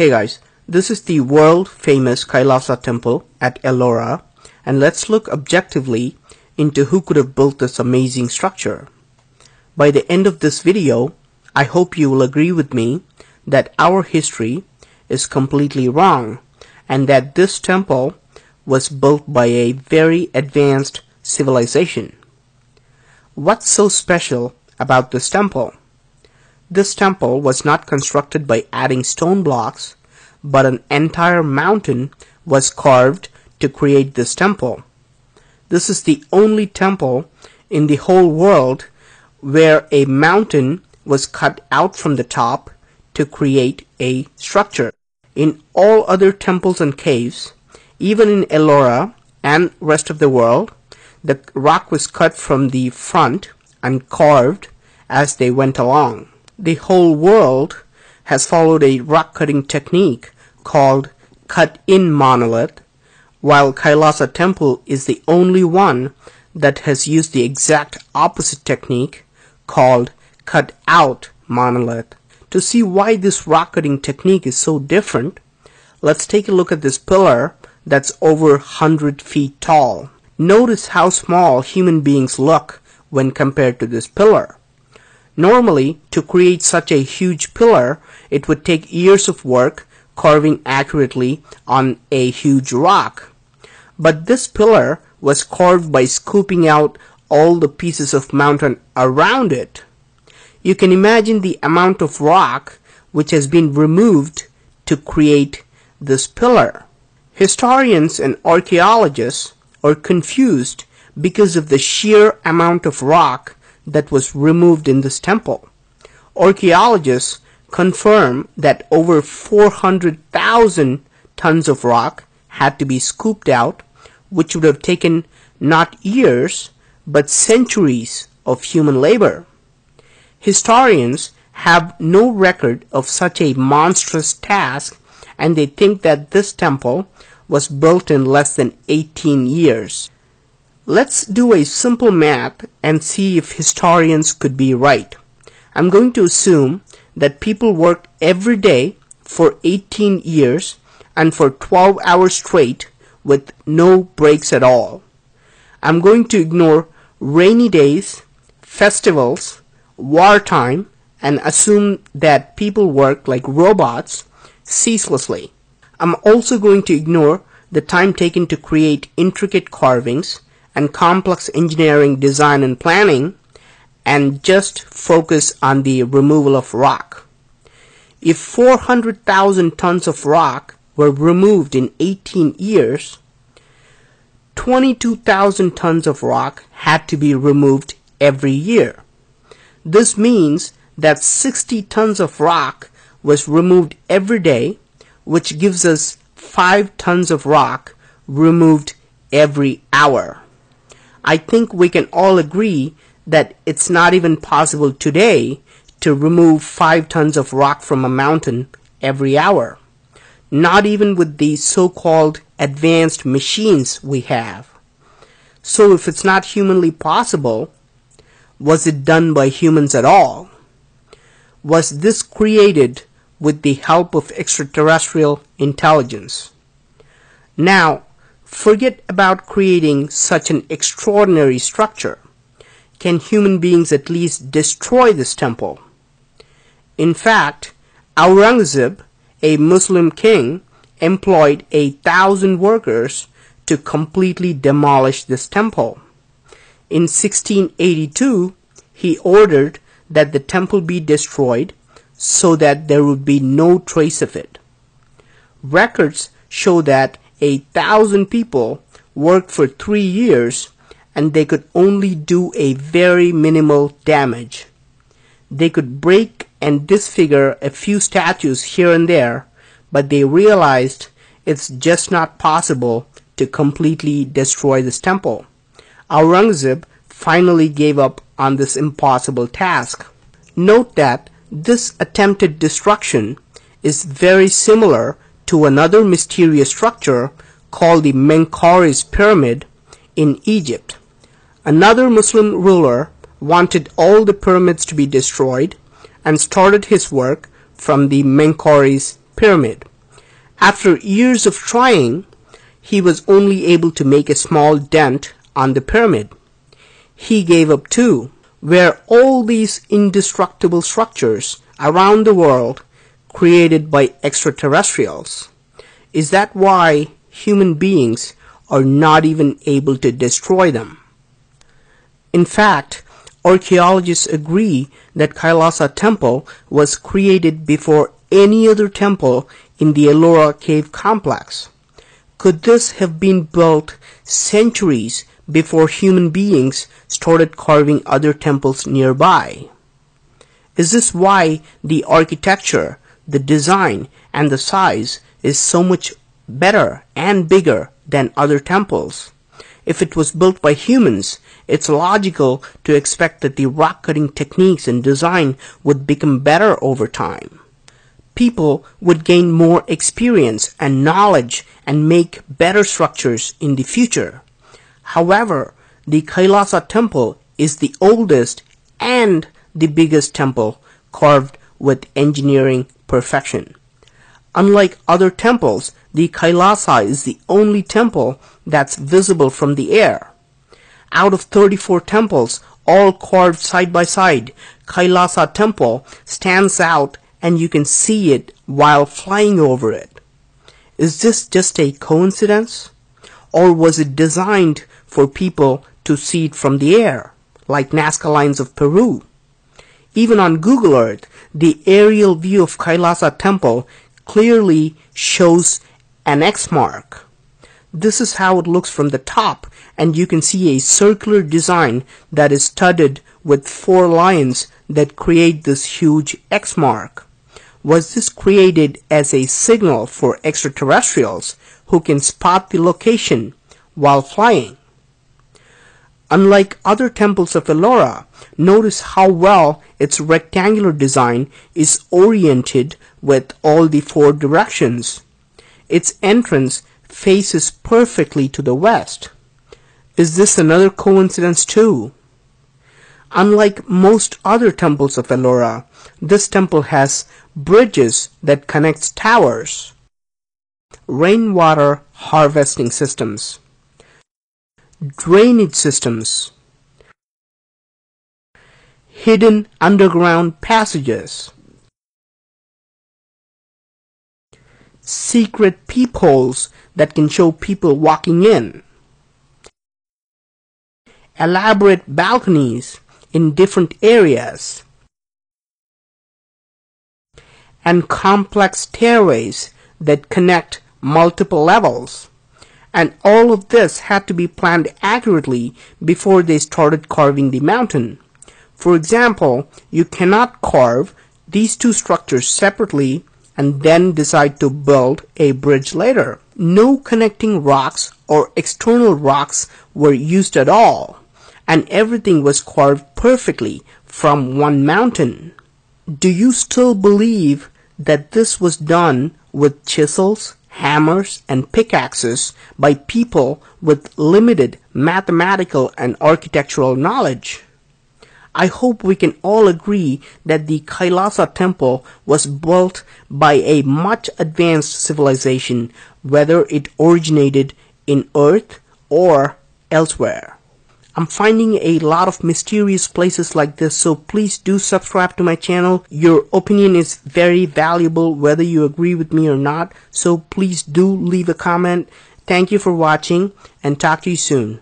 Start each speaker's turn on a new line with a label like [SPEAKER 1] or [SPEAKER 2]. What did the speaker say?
[SPEAKER 1] Hey guys, this is the world famous Kailasa temple at Ellora, and let's look objectively into who could have built this amazing structure. By the end of this video, I hope you will agree with me that our history is completely wrong and that this temple was built by a very advanced civilization. What's so special about this temple? This temple was not constructed by adding stone blocks, but an entire mountain was carved to create this temple. This is the only temple in the whole world where a mountain was cut out from the top to create a structure. In all other temples and caves, even in Ellora and rest of the world, the rock was cut from the front and carved as they went along. The whole world has followed a rock cutting technique called cut-in monolith, while Kailasa temple is the only one that has used the exact opposite technique called cut-out monolith. To see why this rock cutting technique is so different, let's take a look at this pillar that's over 100 feet tall. Notice how small human beings look when compared to this pillar. Normally, to create such a huge pillar, it would take years of work carving accurately on a huge rock. But this pillar was carved by scooping out all the pieces of mountain around it. You can imagine the amount of rock which has been removed to create this pillar. Historians and archaeologists are confused because of the sheer amount of rock that was removed in this temple. Archaeologists confirm that over 400,000 tons of rock had to be scooped out, which would have taken not years but centuries of human labor. Historians have no record of such a monstrous task, and they think that this temple was built in less than 18 years. Let's do a simple math and see if historians could be right. I'm going to assume that people worked every day for 18 years and for 12 hours straight with no breaks at all. I'm going to ignore rainy days, festivals, wartime, and assume that people work like robots ceaselessly. I'm also going to ignore the time taken to create intricate carvings and complex engineering design and planning, and just focus on the removal of rock. If 400,000 tons of rock were removed in 18 years, 22,000 tons of rock had to be removed every year. This means that 60 tons of rock was removed every day, which gives us 5 tons of rock removed every hour. I think we can all agree that it's not even possible today to remove 5 tons of rock from a mountain every hour. Not even with the so-called advanced machines we have. So if it's not humanly possible, was it done by humans at all? Was this created with the help of extraterrestrial intelligence? Now, forget about creating such an extraordinary structure. Can human beings at least destroy this temple? In fact, Aurangzeb, a Muslim king, employed 1,000 workers to completely demolish this temple. In 1682, he ordered that the temple be destroyed so that there would be no trace of it. Records show that 1,000 people worked for 3 years and they could only do a very minimal damage. They could break and disfigure a few statues here and there, but they realized it's just not possible to completely destroy this temple. Aurangzeb finally gave up on this impossible task. Note that this attempted destruction is very similar to another mysterious structure called the Menkaures pyramid in Egypt. Another Muslim ruler wanted all the pyramids to be destroyed and started his work from the Menkaures pyramid. After years of trying, he was only able to make a small dent on the pyramid. He gave up too. Were all these indestructible structures around the world created by extraterrestrials? Is that why human beings are not even able to destroy them? In fact, archaeologists agree that Kailasa temple was created before any other temple in the Ellora cave complex. Could this have been built centuries before human beings started carving other temples nearby? Is this why the architecture, the design, and the size is so much better and bigger than other temples? If it was built by humans, it's logical to expect that the rock-cutting techniques and design would become better over time. People would gain more experience and knowledge and make better structures in the future. However, the Kailasa temple is the oldest and the biggest temple carved with engineering perfection. Unlike other temples, the Kailasa is the only temple that's visible from the air. Out of 34 temples, all carved side by side, Kailasa temple stands out and you can see it while flying over it. Is this just a coincidence? Or was it designed for people to see it from the air, like Nazca Lines of Peru? Even on Google Earth, the aerial view of Kailasa temple clearly shows an X mark. This is how it looks from the top, and you can see a circular design that is studded with 4 lions that create this huge X mark. Was this created as a signal for extraterrestrials who can spot the location while flying? Unlike other temples of Ellora, notice how well its rectangular design is oriented with all the 4 directions. Its entrance faces perfectly to the west. Is this another coincidence too? Unlike most other temples of Ellora, this temple has bridges that connect towers, rainwater harvesting systems, drainage systems, hidden underground passages, secret peepholes that can show people walking in, elaborate balconies in different areas, and complex stairways that connect multiple levels. And all of this had to be planned accurately before they started carving the mountain. For example, you cannot carve these 2 structures separately and then decide to build a bridge later. No connecting rocks or external rocks were used at all, and everything was carved perfectly from one mountain. Do you still believe that this was done with chisels, hammers, and pickaxes by people with limited mathematical and architectural knowledge? I hope we can all agree that the Kailasa temple was built by a much advanced civilization, whether it originated in Earth or elsewhere. I'm finding a lot of mysterious places like this, so please do subscribe to my channel. Your opinion is very valuable whether you agree with me or not, so please do leave a comment. Thank you for watching, and talk to you soon.